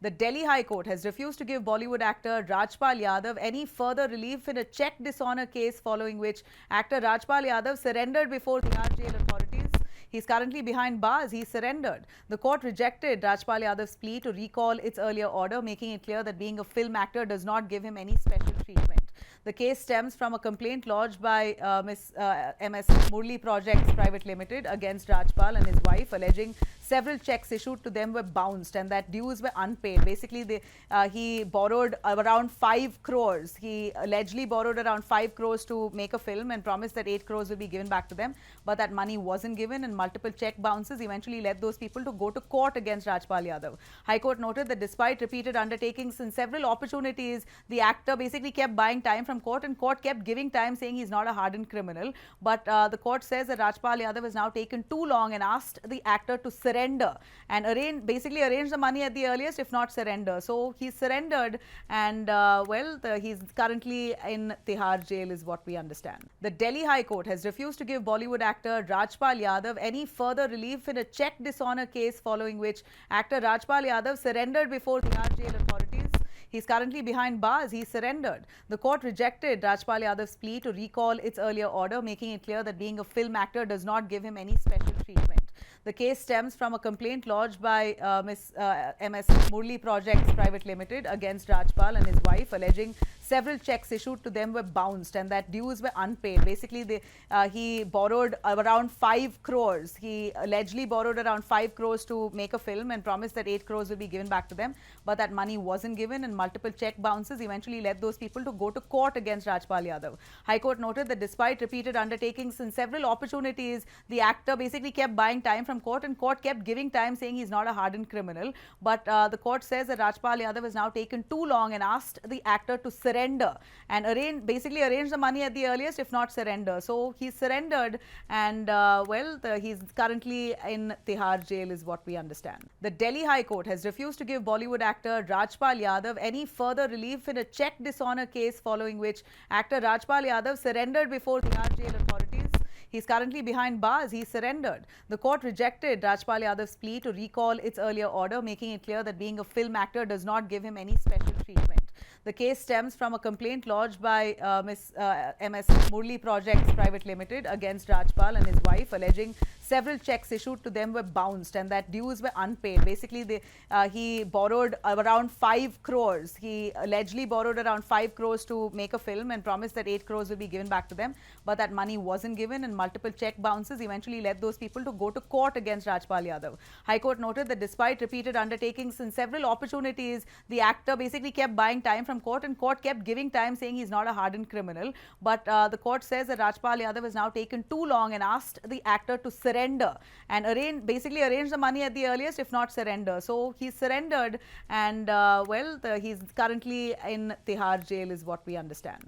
The Delhi High Court has refused to give Bollywood actor Rajpal Yadav any further relief in a check dishonor case, following which actor Rajpal Yadav surrendered before Tihar jail authorities. He's currently behind bars. He surrendered. The court rejected Rajpal Yadav's plea to recall its earlier order, making it clear that being a film actor does not give him any special treatment. The case stems from a complaint lodged by MS Murli Projects Private Limited against Rajpal and his wife, alleging several checks issued to them were bounced and that dues were unpaid. Basically, he borrowed around 5 crores. He allegedly borrowed around 5 crores to make a film and promised that 8 crores will be given back to them. But that money wasn't given, and multiple check bounces eventually led those people to go to court against Rajpal Yadav. High Court noted that despite repeated undertakings and several opportunities, the actor basically kept buying time from court, and court kept giving time, saying he's not a hardened criminal. But the court says that Rajpal Yadav has now taken too long and asked the actor to surrender and arrange the money at the earliest, if not surrender. So he surrendered, and he's currently in Tihar jail, is what we understand. The Delhi High Court has refused to give Bollywood actor Rajpal Yadav any further relief in a check dishonor case, following which actor Rajpal Yadav surrendered before Tihar jail authorities. He's currently behind bars. He surrendered. The court rejected Rajpal Yadav's plea to recall its earlier order, making it clear that being a film actor does not give him any special treatment. The case stems from a complaint lodged by MS Murli Projects Private Limited against Rajpal and his wife, alleging several checks issued to them were bounced and that dues were unpaid. Basically, he borrowed around 5 crores. He allegedly borrowed around 5 crores to make a film and promised that 8 crores will be given back to them. But that money wasn't given, and multiple check bounces eventually led those people to go to court against Rajpal Yadav. High Court noted that despite repeated undertakings and several opportunities, the actor basically kept buying time from court, and court kept giving time, saying he's not a hardened criminal. But the court says that Rajpal Yadav has now taken too long and asked the actor to surrender and arrange the money at the earliest, if not surrender. So he surrendered, and he's currently in Tihar jail, is what we understand. The Delhi High Court has refused to give Bollywood actor Rajpal Yadav any further relief in a check dishonor case, following which actor Rajpal Yadav surrendered before Tihar jail authorities. He's currently behind bars. He surrendered. The court rejected Rajpal Yadav's plea to recall its earlier order, making it clear that being a film actor does not give him any special treatment. The case stems from a complaint lodged by MS Murli Projects Private Limited against Rajpal and his wife, alleging several checks issued to them were bounced and that dues were unpaid. Basically, he borrowed around 5 crores. He allegedly borrowed around 5 crores to make a film and promised that 8 crores will be given back to them. But that money wasn't given, and multiple check bounces eventually led those people to go to court against Rajpal Yadav. High Court noted that despite repeated undertakings and several opportunities, the actor basically kept buying time from court, and court kept giving time, saying he's not a hardened criminal. But the court says that Rajpal Yadav has now taken too long and asked the actor to surrender and arrange the money at the earliest, if not surrender. So he surrendered, and he's currently in Tihar jail, is what we understand.